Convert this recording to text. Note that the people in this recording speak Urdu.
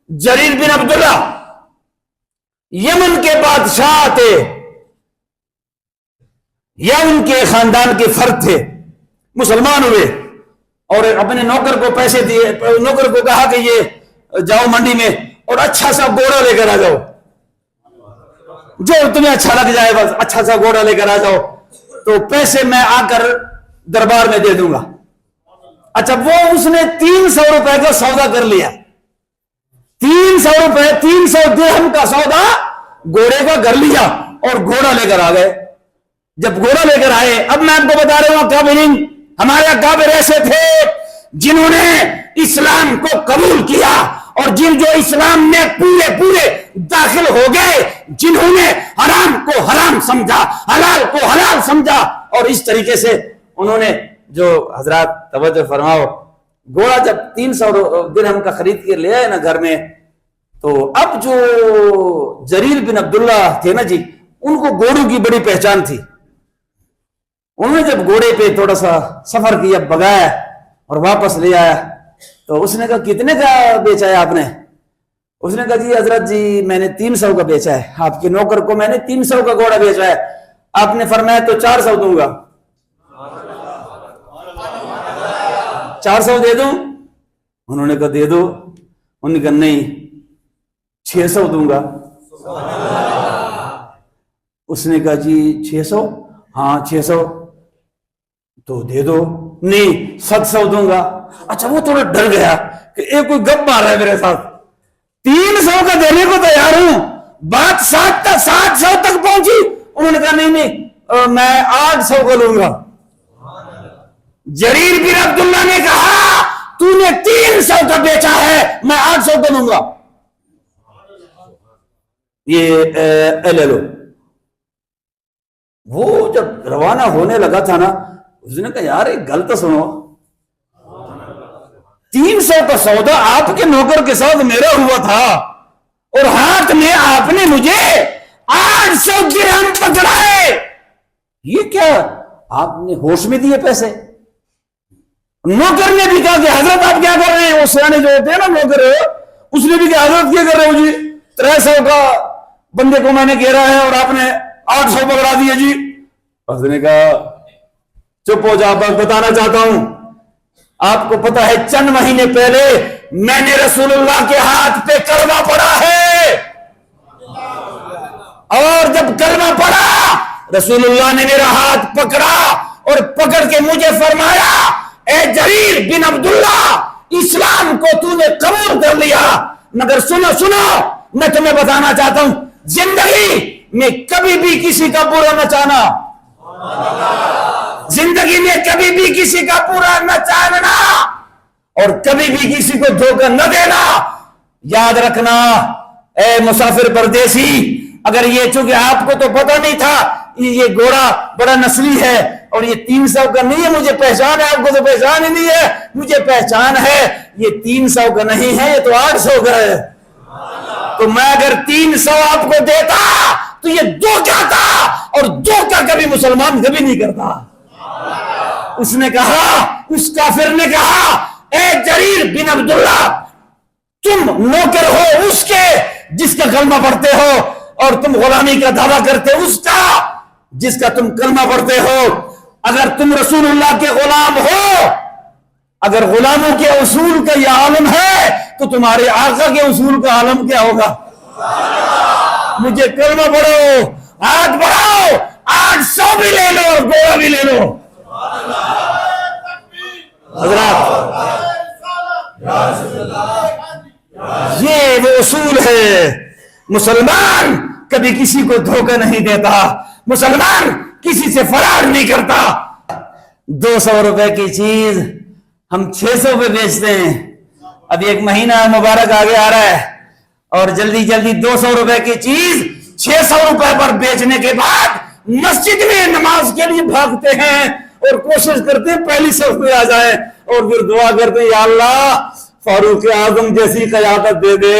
جریر بن عبداللہ یمن کے بادشاہ تھے یا ان کے خاندان کے فرد تھے، مسلمان ہوئے اور اپنے نوکر کو پیسے دیے، نوکر کو کہا کہ یہ جاؤ منڈی میں اور اچھا سا گھوڑا لے کر آ جاؤ، جو تمہیں اچھا لگ جائے بس اچھا سا گھوڑا لے کر آ جاؤ، تو پیسے میں آ کر دربار میں دے دوں گا۔ اچھا وہ اس نے 300 روپے کا سودا کر لیا، 300 روپے 300 درہم کا سودا گھوڑے کا کر لیا اور گھوڑا لے کر آ گئے۔ جب گھوڑا لے کر آئے، اب میں آپ کو بتا رہا ہوں کابرین، ہمارے اکابر ایسے تھے جنہوں نے اسلام کو قبول کیا اور جو اسلام میں پورے داخل ہو گئے، جنہوں نے حرام کو حرام سمجھا، حلال کو حلال سمجھا، اور اس طریقے سے انہوں نے جو حضرات توجہ فرماؤ، گھوڑا جب 300 درہم کا خرید کے لے آئے نا گھر میں، تو اب جو جریر بن عبداللہ تھے نا جی، ان کو گھوڑوں کی بڑی پہچان تھی۔ انہوں نے جب گھوڑے پہ تھوڑا سا سفر کیا، بگایا اور واپس لے آیا، تو اس نے کہا کتنے کا بیچا ہے آپ نے؟ اس نے کہا جی حضرت جی میں نے 300 کا بیچا ہے، آپ کے نوکر کو میں نے 300 کا گھوڑا بیچا ہے۔ آپ نے فرمایا تو 400 دوں گا، 400 دے دوں؟ انہوں نے کہا دے دو۔ انہوں نے کہا نہیں 600 دوں گا۔ اس نے کہا جی 600؟ ہاں 600 تو دے دو۔ نہیں 700 دوں گا۔ اچھا وہ تھوڑا ڈر گیا کہ ایک کوئی گپ مار رہا ہے میرے ساتھ، 300 کا دینے کو تیار ہوں، بات 700 تک پہنچی۔ انہوں نے کہا نہیں میں 800 کا لوں گا۔ جریر بن عبداللہ نے کہا تو نے 300 کا بیچا ہے، میں 800 کا لوں گا۔ یہ لے لو۔ وہ جب روانہ ہونے لگا تھا نا، اس نے کہا یار ایک گل تو سنو، 300 کا سودا آپ کے نوکر کے ساتھ میرا ہوا تھا اور ہاتھ میں آپ نے مجھے 800 درہم پکڑائے، یہ کیا آپ نے ہوش میں دیے پیسے؟ نوکر نے بھی کہا کہ حضرت آپ کیا کر رہے ہیں؟ وہ سیانے جو ہوتے ہیں نا نوکر، اس نے بھی کہا حضرت کیا کر رہے ہو جی؟ 300 کا بندے کو میں نے گھیرا ہے اور آپ نے 800 پکڑا دیا جی۔ اس نے کہا چپ ہو جا، بس بتانا چاہتا ہوں، آپ کو پتا ہے چند مہینے پہلے میں نے رسول اللہ کے ہاتھ پہ کلمہ پڑھا ہے، اور جب کلمہ پڑھا رسول اللہ نے میرا ہاتھ پکڑا اور پکڑ کے مجھے فرمایا اے جریر بن عبداللہ اسلام کو تو نے قبول کر لیا، مگر سنو میں تمہیں بتانا چاہتا ہوں زندگی میں کبھی بھی کسی کا برا نہ چاہنا، زندگی میں کبھی بھی کسی کا برا نہ چاہنا اور کبھی بھی کسی کو دھوکہ نہ دینا۔ یاد رکھنا اے مسافر پردیسی، اگر یہ چونکہ آپ کو تو پتہ نہیں تھا یہ گھوڑا بڑا نسلی ہے اور یہ 300 کا نہیں ہے، مجھے پہچان ہے، آپ کو تو پہچان ہی نہیں ہے، مجھے پہچان ہے یہ 300 کا نہیں ہے، یہ تو 800 کا ہے، تو میں اگر 300 آپ کو دیتا تو یہ دھوکہ تھا، اور دھوکہ کبھی مسلمان کبھی نہیں کرتا۔ اس نے کہا، اس کافر نے کہا اے جریر بن عبداللہ تم نوکر ہو اس کے جس کا کلمہ پڑھتے ہو، اور تم غلامی کا دعویٰ کرتے اس کا جس کا تم کلمہ پڑھتے ہو۔ اگر تم رسول اللہ کے غلام ہو، اگر غلاموں کے اصول کا یہ عالم ہے تو تمہارے آقا کے اصول کا عالم کیا ہوگا؟ مجھے کلمہ پڑھو، ہاتھ بڑھاؤ، 800 بھی لے لو اور گھوڑا بھی لے لو۔ حضرات یہ وہ اصول ہے، مسلمان کبھی کسی کو دھوکہ نہیں دیتا، مسلمان کسی سے فرار نہیں کرتا۔ 200 روپے کی چیز ہم 600 پہ بیچتے ہیں، ابھی ایک مہینہ مبارک آگے آ رہا ہے اور جلدی 200 روپے کی چیز 600 روپے پر بیچنے کے بعد مسجد میں نماز کے لیے بھاگتے ہیں اور کوشش کرتے ہیں پہلی صف میں آ جائیں اور پھر دعا کرتے ہیں یا اللہ فاروق اعظم جیسی قیادت دے دے۔